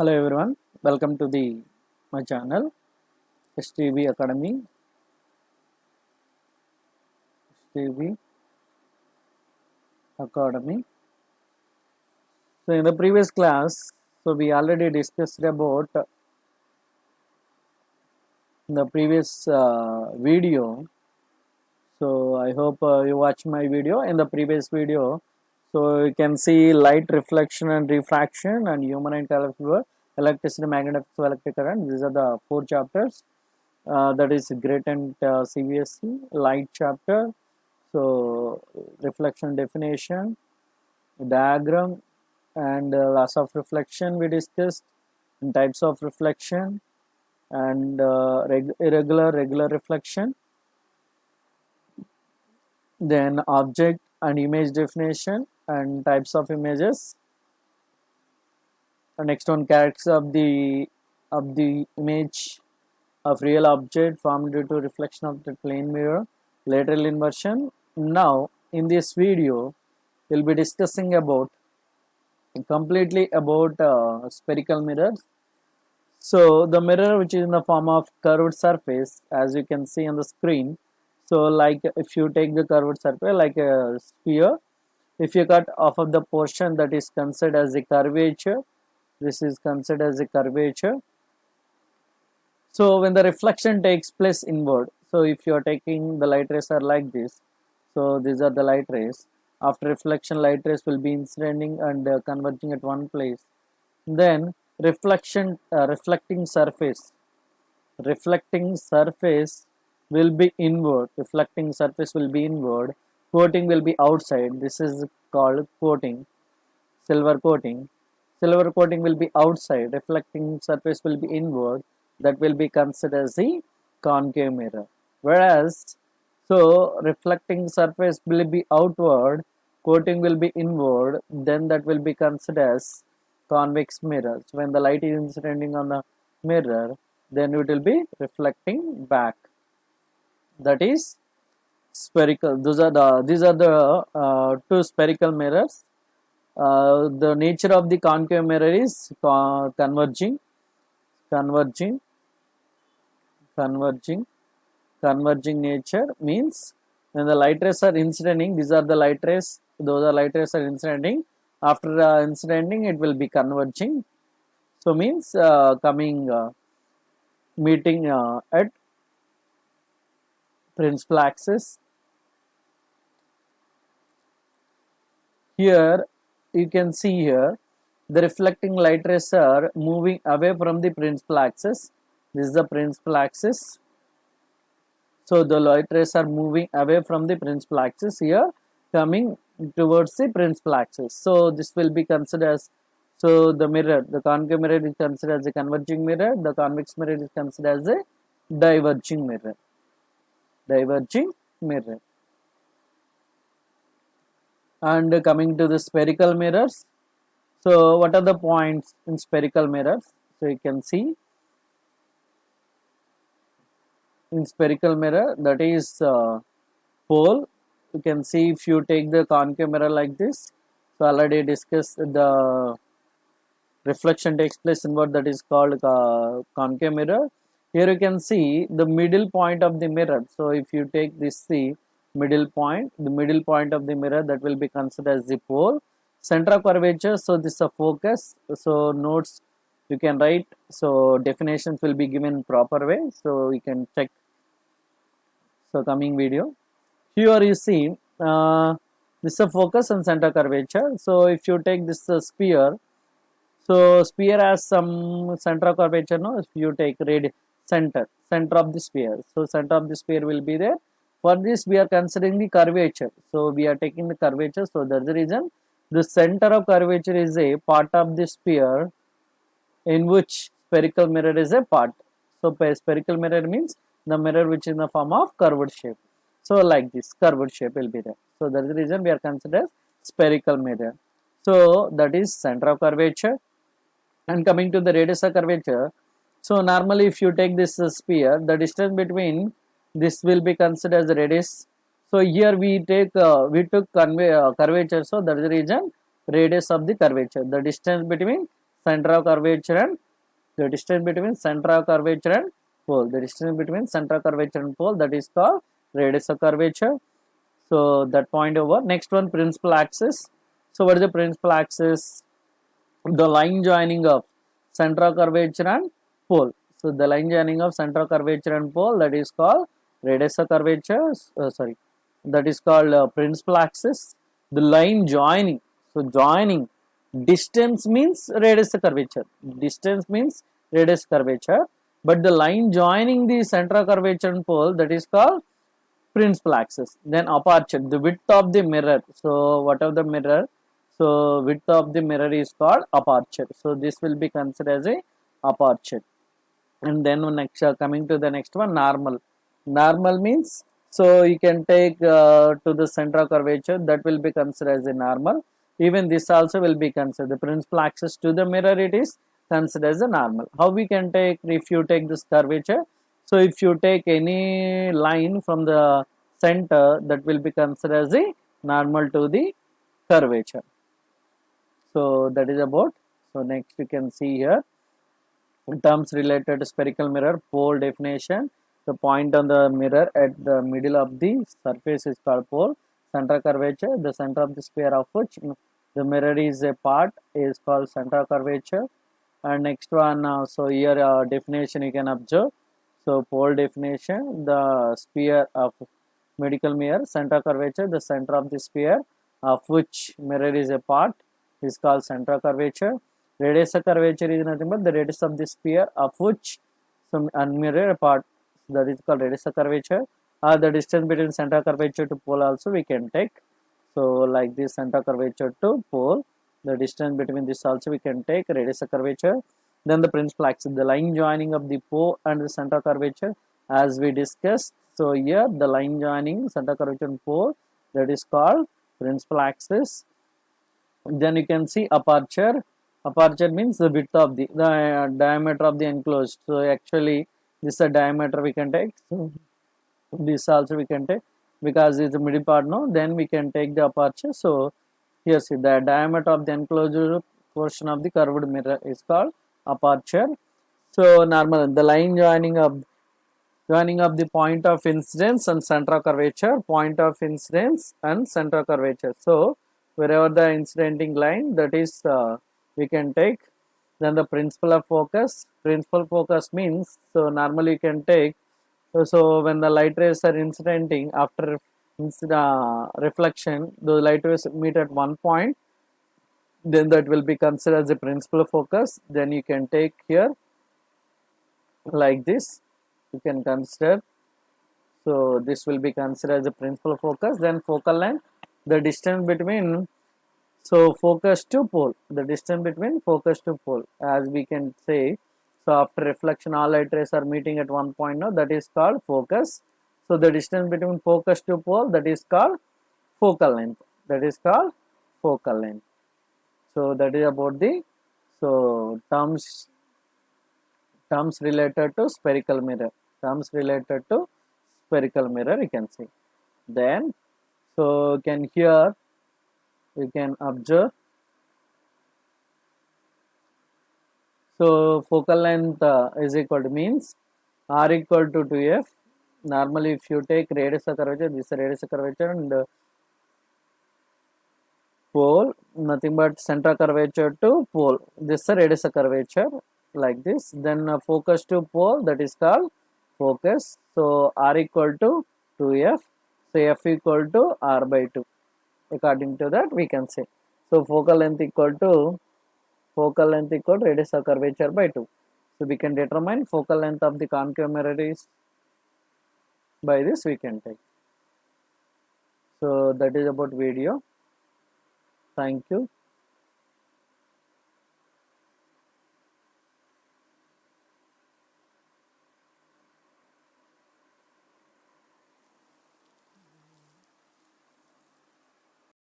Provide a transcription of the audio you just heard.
Hello everyone, welcome to my channel STB Academy. STB Academy. So in the previous class, we already discussed about the previous video. So I hope you watched my video. In the previous video, so you can see light reflection and refraction and human intellectual electricity, magnetic electric current. These are the 4 chapters. That is GRADE-10 Cbse light chapter. So reflection definition, diagram, and loss of reflection we discussed, and types of reflection, and irregular, regular reflection. Then object and image definition and types of images. The next one, characters of the image of real object formed due to reflection of the plane mirror, lateral inversion. Now in this video we'll be discussing about completely about spherical mirrors. So the mirror, which is in the form of curved surface, as you can see on the screen. So like if you take the curved surface like a sphere, if you cut off of the portion that is considered as a curvature, this is considered as a curvature. So when the reflection takes place inward, so if you are taking the light rays are like this, so these are the light rays. After reflection, light rays will be inciding and converging at one place. Then reflecting surface will be inward. Reflecting surface will be inward. Coating will be outside. This is called coating. Silver coating will be outside. Reflecting surface will be inward. That will be considered as the concave mirror. Whereas, so reflecting surface will be outward, coating will be inward, then that will be considered as convex mirror. So when the light is inciding on the mirror, then it will be reflecting back. That is spherical. These are the 2 spherical mirrors. The nature of the concave mirror is converging nature, means when the light rays are inciding, these are the light rays, those are light rays are inciding. After inciding, it will be converging. So means meeting at principal axis. Here you can see here the reflecting light rays are moving away from the principal axis. This is the principal axis. So the light rays are moving away from the principal axis, here coming towards the principal axis. So this will be considered as, so the mirror, the concave mirror is considered as a converging mirror, the convex mirror is considered as a diverging mirror. And coming to the spherical mirrors, so what are the points in spherical mirrors? So you can see in spherical mirror, that is pole. You can see if you take the concave mirror like this, so already discussed the reflection takes place inward, that is called concave mirror. Here you can see the middle point of the mirror. So if you take this, the middle point of the mirror, that will be considered as the pole. Center of curvature, so this is a focus. So notes you can write, so definitions will be given proper way, so you can check. So coming video, here you see this is a focus and center curvature. So if you take this sphere, so sphere has some center of curvature, no? If you take center of the sphere, so center of the sphere will be there. For this we are considering the curvature, so we are taking the curvature. So that's the reason the center of curvature is a part of the sphere in which spherical mirror is a part. So spherical mirror means the mirror which is in the form of curved shape. So like this curved shape will be there. So that's the reason we are considered spherical mirror. So that is center of curvature. And coming to the radius of curvature, so normally if you take this sphere, the distance between this will be considered as the radius. So here we took curvature, so that is the reason radius of the curvature, the distance between center of curvature and the distance between center of curvature and pole. The distance between center of curvature and pole, that is called radius of curvature. So that point over. Next one, principal axis. So what is the principal axis? The line joining of center of curvature and pole. So the line joining of center of curvature and pole, that is called radius of curvature. That is called principal axis. The line joining. So joining, distance means radius of curvature. Distance means radius curvature. But the line joining the center of curvature and pole, that is called principal axis. Then aperture, the width of the mirror. So whatever the mirror, so width of the mirror is called aperture. So this will be considered as a aperture. And then next, coming to the next one, normal. Normal means, so you can take to the center of curvature, that will be considered as a normal. Even this also will be considered the principal axis to the mirror, it is considered as a normal. How we can take, if you take this curvature, so if you take any line from the center, that will be considered as a normal to the curvature. So that is about. So next you can see here, terms related to spherical mirror, pole definition. The point on the mirror at the middle of the surface is called pole. Center curvature, the center of the sphere of which the mirror is a part, is called center curvature. And next one, so here definition you can observe. So pole definition, the sphere of medical mirror, center curvature, the center of the sphere of which mirror is a part, is called center curvature. Radius of curvature is nothing but the radius of the sphere of which some unmirrored part, that is called radius of curvature. Or the distance between center curvature to pole also we can take. So like this, center curvature to pole, the distance between this also we can take radius of curvature. Then the principal axis, the line joining of the pole and the center curvature, as we discussed. So here the line joining center curvature and pole, that is called principal axis. Then you can see aperture. Aperture means the width of the diameter of the enclosed. So actually this is the diameter we can take. So this also we can take, because it's the middle part, no, then we can take the aperture. So here see the diameter of the enclosed portion of the curved mirror is called aperture. So normal, the line joining of the point of incidence and center of curvature, point of incidence and center of curvature. So wherever the incidenting line, that is we can take. Then the principle of focus. Principal focus means, so normally you can take, so when the light rays are incidenting, after reflection, the light rays meet at one point, then that will be considered as a principal focus. Then you can take here like this, you can consider. So this will be considered as a principal focus. Then focal length, the distance between, so focus to pole, the distance between focus to pole, as we can say. So after reflection, all light rays are meeting at one point, no, that is called focus. So the distance between focus to pole, that is called focal length. That is called focal length. So that is about the, so terms related to spherical mirror. Terms related to spherical mirror, you can see. Then, so can here you can observe. So focal length is equal to, means r equal to 2f. Normally if you take radius of curvature, this is radius of curvature, and pole, nothing but center curvature to pole, this is a radius of curvature, like this. Then focus to pole, that is called focus. So r equal to 2f, so f equal to r by 2. According to that we can say. So focal length equal to radius of curvature by 2. So we can determine focal length of the concave mirror is, by this we can take. So that is about video. Thank you.